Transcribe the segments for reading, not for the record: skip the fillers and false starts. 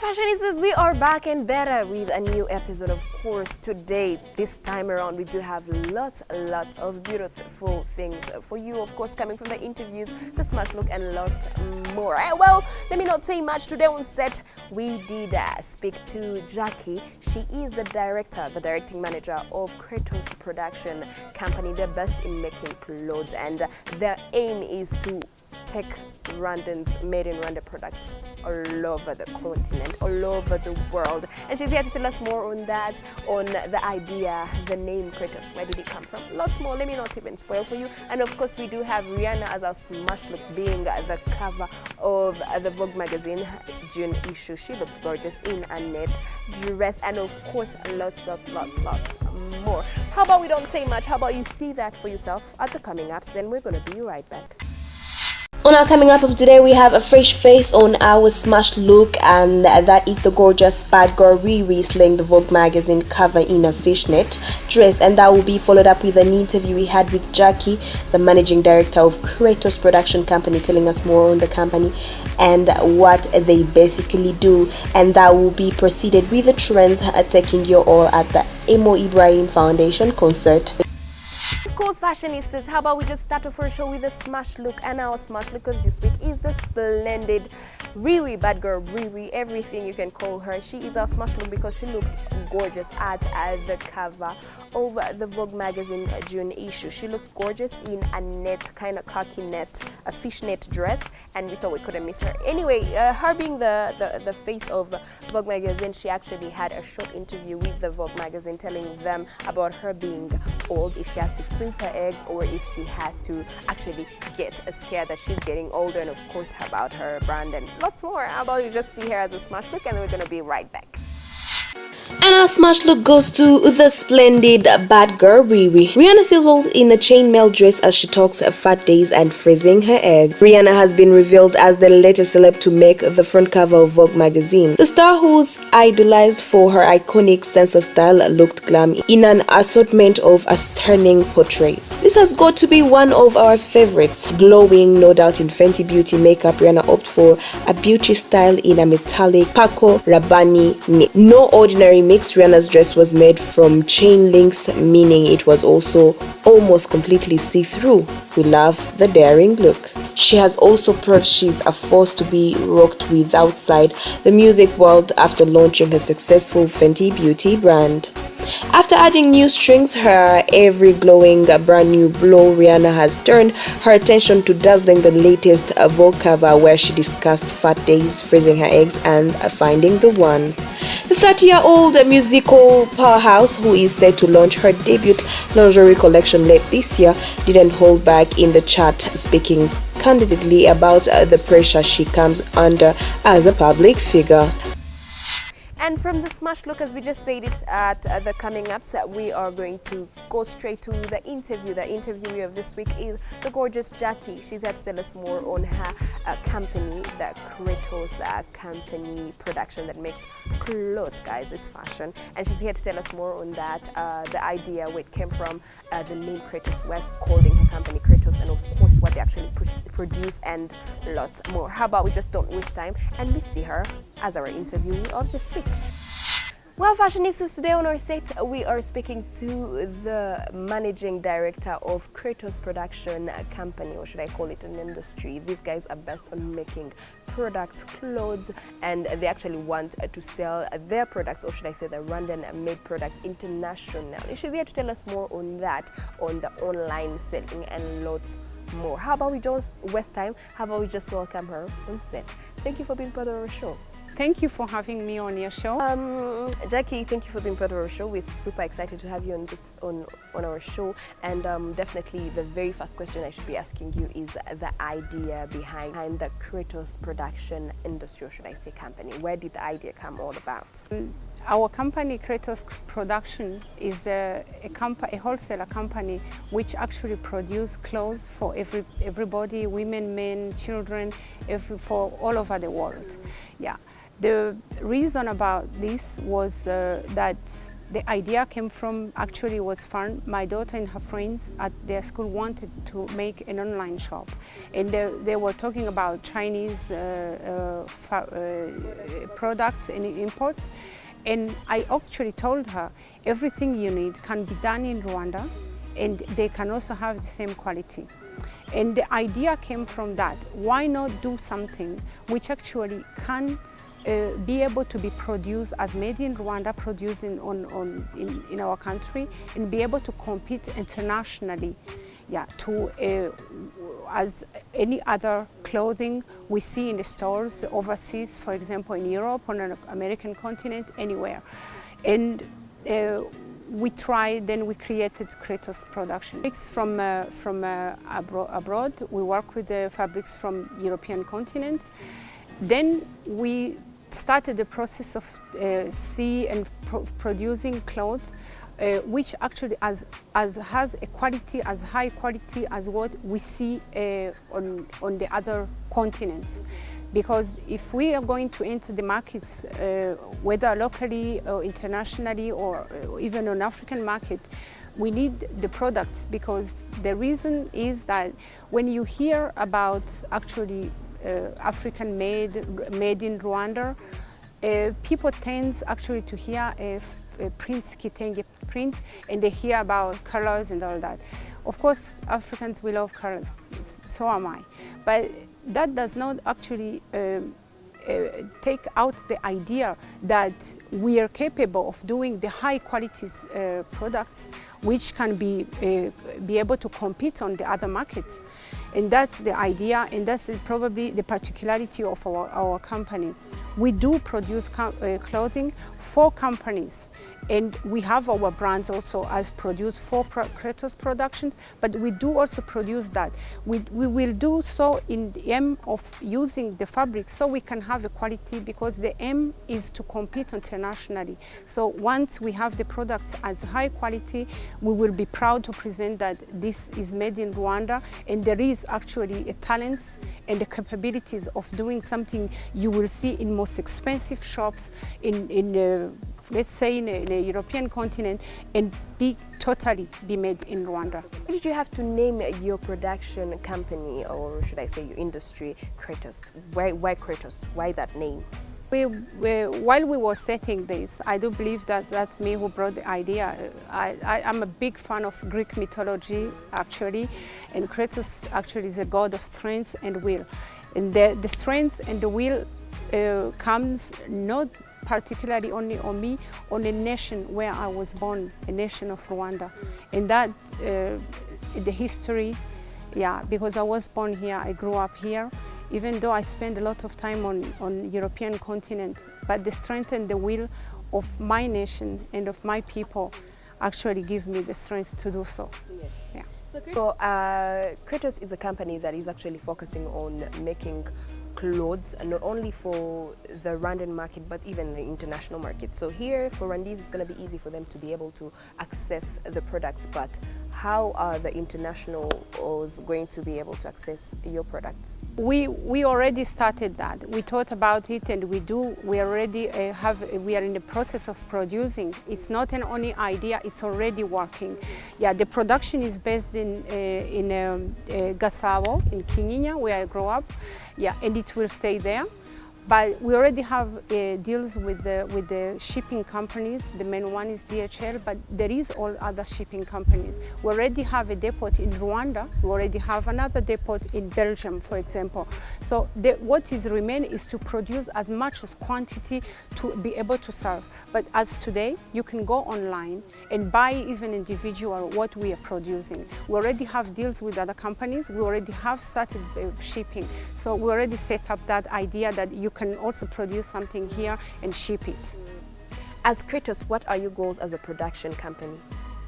Fashionistas, we are back and better with a new episode. Of course, today, this time around, we do have lots of beautiful things for you. Of course, coming from the interviews, the smash look, and lots more. Well, let me not say much. Today on set, we did speak to Jacky. She is the directing manager of Cretos Production company. They're best in making clothes, and their aim is to take Rwandans made in Rwanda products all over the continent, all over the world. And she's here to tell us more on that, on the idea, the name Cretos, where did it come from? Lots more, let me not even spoil for you. And of course, we do have Rihanna as our smash look, being the cover of the Vogue magazine June issue. She looked gorgeous in a net dress, and of course, lots more. How about we don't say much? How about you see that for yourself at the coming ups? Then we're gonna be right back. On our coming up of today, we have a fresh face on our smash look, and that is the gorgeous bad girl Riri slaying the Vogue magazine cover in a fishnet dress, and that will be followed up with an interview we had with Jacky, the managing director of Cretos Production company, telling us more on the company and what they basically do, and that will be preceded with the trends taking you all at the Emo Ibrahim Foundation concert. Of course, fashionistas, how about we just start off our show with a smash look? And our smash look of this week is the splendid Riri, bad girl Riri, everything you can call her. She is our smash look because she looked gorgeous at the cover of the Vogue magazine June issue. She looked gorgeous in a net, kind of khaki net, a fishnet dress, and we thought we couldn't miss her. Anyway, her being the face of Vogue magazine, she actually had a short interview with the Vogue magazine telling them about her being old, if she has to freeze her eggs or if she has to actually get scared that she's getting older, and of course about her brand and lots more. How about you just see her as a smash look, and then we're gonna be right back. And our smash look goes to the splendid bad girl Riri. Rihanna sizzles in a chainmail dress as she talks fat days and freezing her eggs. Rihanna has been revealed as the latest celeb to make the front cover of Vogue magazine. The star, who's idolized for her iconic sense of style, looked glam in an assortment of stunning portraits. This has got to be one of our favorites. Glowing, no doubt, in Fenty Beauty makeup, Rihanna opted for a beauty style in a metallic Paco Rabanne knit. No ordinary mix. Rihanna's dress was made from chain links, meaning it was also almost completely see-through. We love the daring look. She has also proved she's a force to be rocked with outside the music world after launching her successful Fenty Beauty brand. After adding new strings, her every glowing brand new blow, Rihanna has turned her attention to dazzling the latest Vogue cover, where she discussed fat days, freezing her eggs, and finding the one. The 30-year-old musical powerhouse, who is set to launch her debut lingerie collection late this year, didn't hold back in the chat, speaking candidly about the pressure she comes under as a public figure. And from the smash look, as we just said it at the coming ups, we are going to go straight to the interview. The interviewee of this week is the gorgeous Jacky. She's here to tell us more on her company, the Cretos company production that makes clothes, guys. It's fashion. And she's here to tell us more on that, the idea, where it came from, the name Cretos, we're calling her company Cretos, and of course what they actually produce, and lots more. How about we just don't waste time and we see her as our interviewee of this week. Well, fashionistas, today on our set, we are speaking to the managing director of Cretos Production company, or should I call it an industry. These guys are best on making products, clothes, and they actually want to sell their products, or should I say the Rwandan made products, internationally. She's here to tell us more on that, on the online selling, and lots more. How about we don't waste time? How about we just welcome her on set? Thank you for being part of our show. Thank you for having me on your show. Jacky, thank you for being part of our show. We're super excited to have you on our show. And definitely the very first question I should be asking you is the idea behind the Cretos production industry, or should I say company. Where did the idea come all about? Our company, Cretos Production, is a wholesaler company which actually produces clothes for everybody, women, men, children, for all over the world. Yeah. The reason about this was that The idea came from, actually was fun. My daughter and her friends at their school wanted to make an online shop. And they were talking about Chinese products and imports. And I actually told her, everything you need can be done in Rwanda, and they can also have the same quality. And the idea came from that. Why not do something which actually can be able to be produced as made in Rwanda, produced in our country, and be able to compete internationally, yeah, to as any other clothing we see in the stores overseas, for example, in Europe, on an American continent, anywhere. And we tried, then we created Cretos Production. From abroad, we work with the fabrics from European continents. Then we started the process of producing clothes, which actually has a quality, as high quality as what we see on the other continents. Because if we are going to enter the markets, whether locally or internationally or even on African market, we need the products, because the reason is that when you hear about actually African made in Rwanda, people tend actually to hear prints, kitenge prints, and they hear about colors and all that. Of course, Africans, we love colors, so am I. But that does not actually take out the idea that we are capable of doing the high qualities products which can be able to compete on the other markets. And that's the idea, and that's probably the particularity of our company. We do produce clothing for companies, and we have our brands also as produced for Cretos Production, but we do also produce that. We will do so in the aim of using the fabric so we can have a quality, because the aim is to compete internationally. So once we have the products as high quality, we will be proud to present that this is made in Rwanda, and there is actually a talent and the capabilities of doing something you will see in most expensive shops let's say in a European continent, and totally be made in Rwanda. Why did you have to name your production company, or should I say your industry, Cretos? Why Cretos? Why that name? While we were setting this, I do believe that that's me who brought the idea. I'm a big fan of Greek mythology, actually, and Cretos actually is a god of strength and will. And the strength and the will comes not particularly only on me, on a nation where I was born, a nation of Rwanda. And that, the history, yeah, because I was born here, I grew up here, even though I spent a lot of time on European continent, but the strength and the will of my nation and of my people actually give me the strength to do so. Yes. Yeah. So Cretos is a company that is actually focusing on making clothes, not only for the Rwandan market, but even the international market. So here for Rwandese, it's going to be easy for them to be able to access the products, but how are the internationals going to be able to access your products? We already started that. We thought about it, and we already we are in the process of producing. It's not an only idea, it's already working. Yeah, the production is based in Gasabo, in Kinyinya, where I grew up. Yeah, and it will stay there. But we already have deals with the shipping companies. The main one is DHL, but there is all other shipping companies. We already have a depot in Rwanda. We already have another depot in Belgium, for example. So what is remaining is to produce as much as quantity to be able to serve. But as today, you can go online and buy even individual what we are producing. We already have deals with other companies. We already have started shipping. So we already set up that idea that you can also produce something here and ship it. As Cretos, what are your goals as a production company?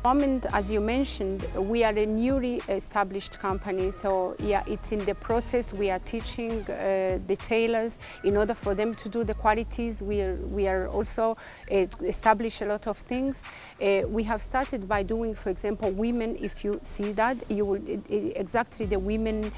Moment, as you mentioned, we are a newly established company, so yeah, it's in the process. We are teaching the tailors in order for them to do the qualities. We are also establish a lot of things. We have started by doing, for example, women. If you see that, you will exactly the women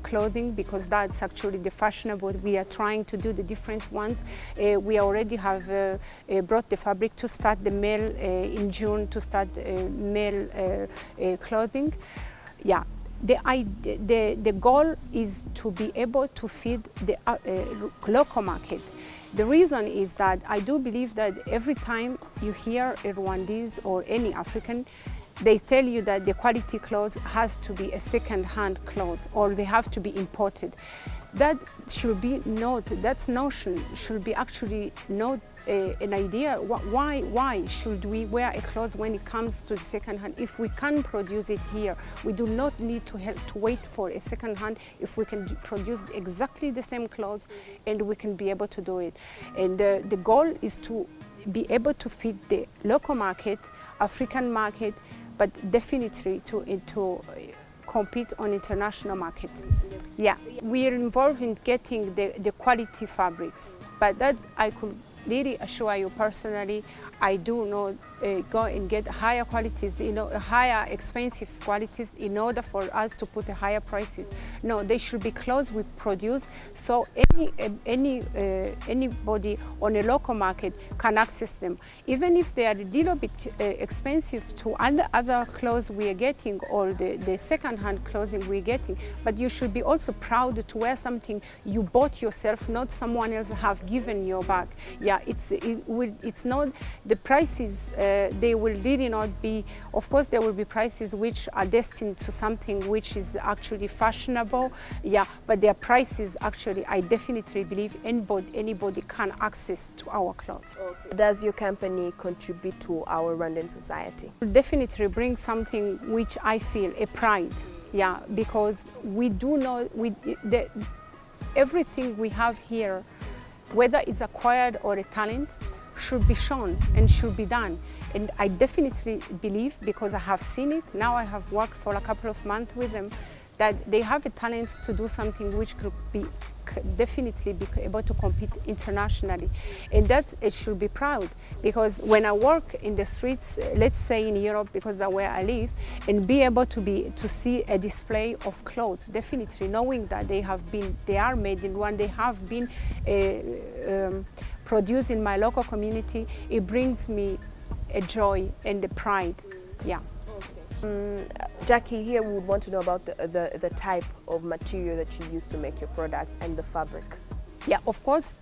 clothing, because that's actually the fashionable. We are trying to do the different ones. We already have brought the fabric to start the male in June, to start male clothing. Yeah, the goal is to be able to feed the local market. The reason is that I do believe that every time you hear a Rwandese or any African, they tell you that the quality clothes has to be a second-hand clothes, or they have to be imported. That should be not, that notion should be actually not an idea. Why should we wear a clothes when it comes to the second hand? If we can produce it here, we do not need to wait for a second hand. If we can produce exactly the same clothes, and we can be able to do it. And the goal is to be able to feed the local market, African market, but definitely to compete on international market. Yeah, we are involved in getting the quality fabrics, but that I could really assure you personally, I do not go and get higher qualities, higher expensive qualities in order for us to put higher prices. No, they should be clothes we produce, so anybody on a local market can access them, even if they are a little bit expensive to other clothes we are getting, or the second-hand clothing we're getting. But you should be also proud to wear something you bought yourself, not someone else have given you back. Yeah, it's not the prices. They will really not be, of course there will be prices which are destined to something which is actually fashionable, yeah, but their prices actually, I definitely believe anybody can access to our clothes. Okay. Does your company contribute to our Rwandan society? Definitely bring something which I feel a pride, yeah, because we do know, everything we have here, whether it's acquired or a talent, should be shown and should be done. And I definitely believe, because I have seen it, now I have worked for a couple of months with them, that they have a talent to do something which could be definitely be able to compete internationally. And that it should be proud, because when I work in the streets, let's say in Europe, because that's where I live, and be able to see a display of clothes, definitely knowing that they are made in Rwanda, they have been produced in my local community, it brings me a joy and a pride, yeah. Jacky, here we would want to know about the type of material that you use to make your products and the fabric. Yeah, of course,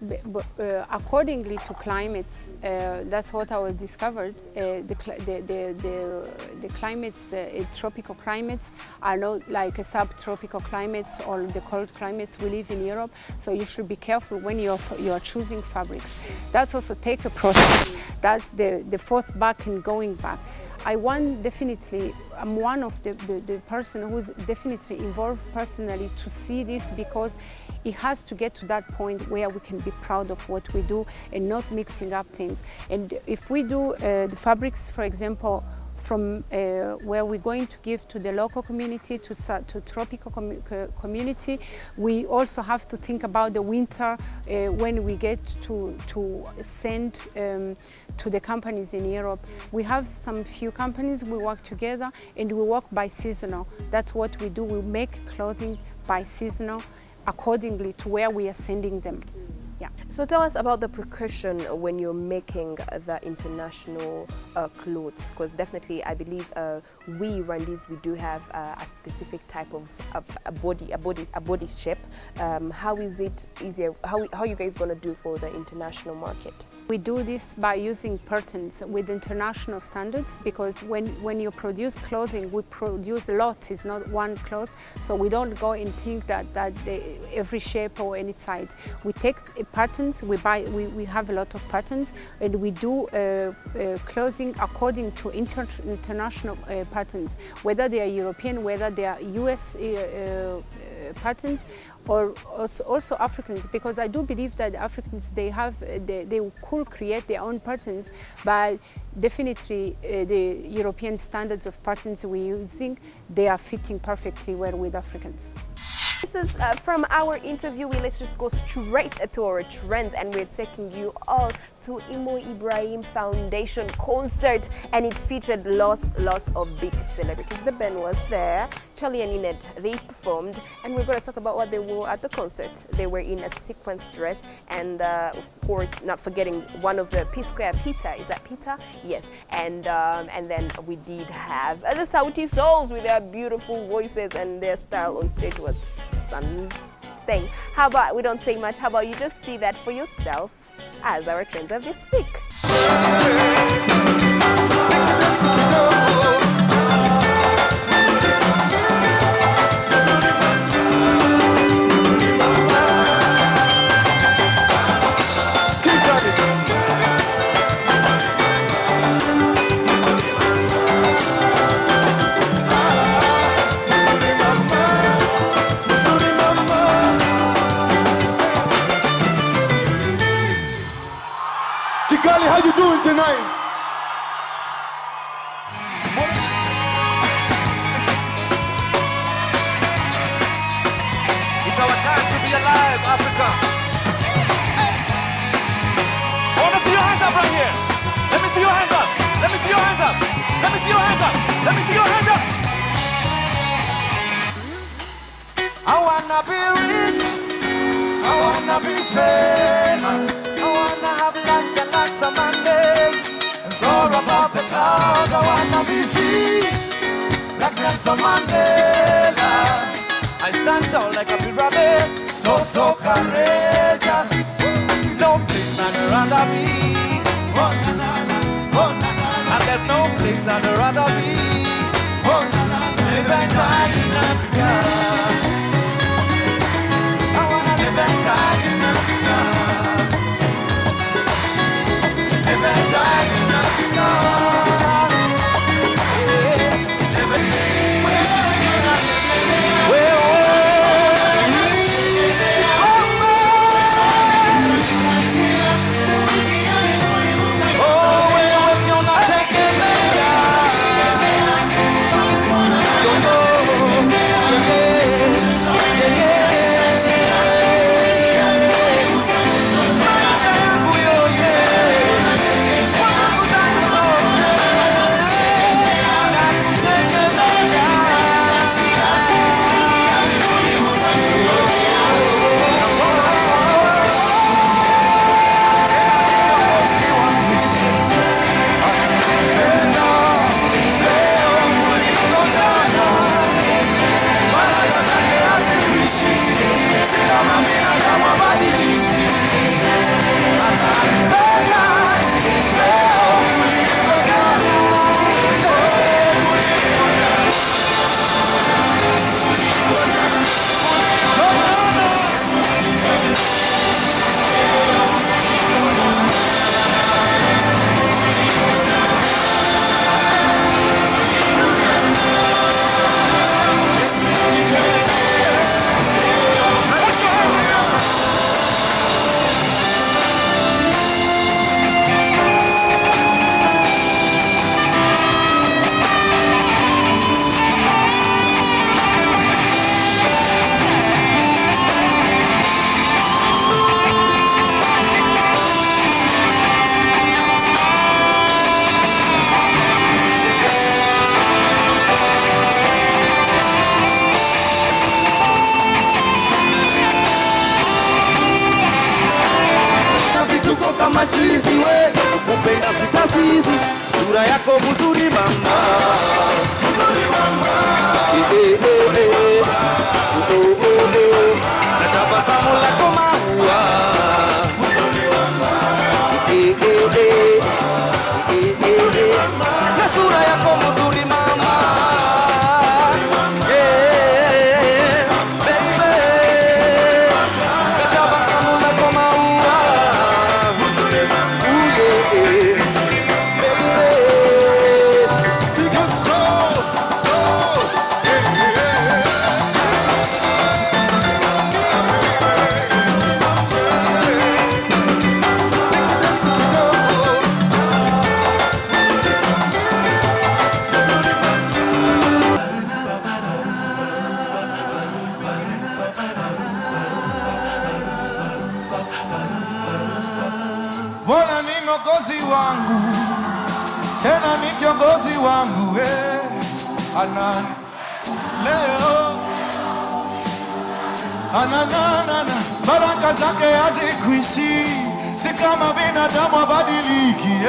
accordingly to climates, that's what I discovered. The climates, tropical climates are not like a subtropical climates or the cold climates we live in Europe. So you should be careful when you are choosing fabrics. That's also take a process. That's the fourth back and going back. I'm one of the person who's definitely involved personally to see this, because it has to get to that point where we can be proud of what we do and not mixing up things. And if we do the fabrics, for example, from where we're going to give to the local community, to tropical community, we also have to think about the winter when we get to send to the companies in Europe. We have some few companies we work together, and we work by seasonal. That's what we do. We make clothing by seasonal accordingly to where we are sending them. Yeah. So tell us about the precaution when you're making the international clothes, because definitely I believe we Rwandese, we do have a specific type of a body shape. How is it easier? How are you guys going to do for the international market? We do this by using patterns with international standards, because when you produce clothing, we produce a lot, it's not one cloth, so we don't go and think that every shape or any size. We take patterns, we have a lot of patterns, and we do clothing according to international patterns, whether they are European, whether they are US patterns. or also Africans, because I do believe that Africans, they could create their own patterns, but definitely the European standards of patterns we're using, they are fitting perfectly well with Africans. This is from our interview. Let's just go straight to our trends, and we're taking you all to Imo Ibrahim Foundation concert, and it featured lots of big celebrities. The band was there, Charlie and Ned, they performed, and we're going to talk about what they wore at the concert. They were in a sequence dress, and of course, not forgetting one of the P-Square Peter. Is that Peter? Yes. And then we did have the Sauti Souls with their beautiful voices, and their style on stage was something. How about we don't say much? How about you just see that for yourself as our trends of this week? How you doing tonight? It's our time to be alive, Africa. I want to see your hands up right here. Let me see your hands up. Let me see your hands up. Let me see your hands up. Let me see your hands up. I wanna be rich. I wanna be famous. I wanna have lots and lots of money. Soar above the clouds. I wanna be free, like Nelson Mandela. I stand tall like a pyramid, so courageous. No place I'd rather be. Oh na na na, oh na na na. And there's no place I'd rather be. Oh na na na. Live and die in Africa. I wanna live and die in Africa. Live and die in Africa. Machizi we, upenda sitazizi, sura yako mzuri mama. Mzuri mama. Na tabasamu lako maua. Mzuri mama. Na sura yako mzuri mama. Bwana ni mwokozi wangu, tena ni kiongozi wangu, anani leo, ananana, baraka zake hazikuishi, si kama binadamu abadiliki,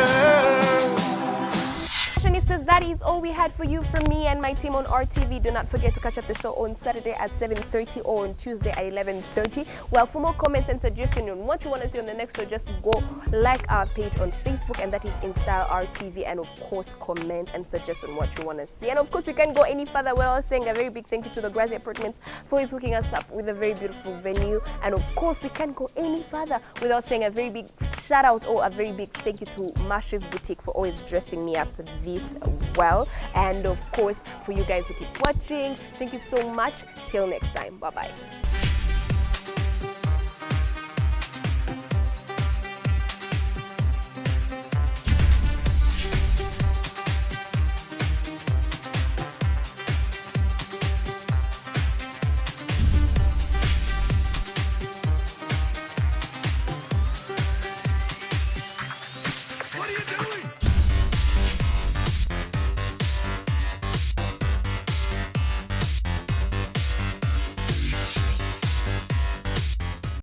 Fashionistas, that is all we had for you from me and my team on RTV. Do not forget to catch up the show on Saturday at 7:30 or on Tuesday at 11:30. Well, for more comments and suggestions on what you want to see on the next show, just go like our page on Facebook, and that is InStyle RTV, and of course comment and suggest on what you want to see. And of course, we can't go any further without saying a very big thank you to the Grazi Apartments for his hooking us up with a very beautiful venue. And of course, we can't go any further without saying a very big shout out or a very big thank you to Marsh's Boutique for always dressing me up this well. And of course, for you guys who keep watching, thank you so much. Till next time, bye bye.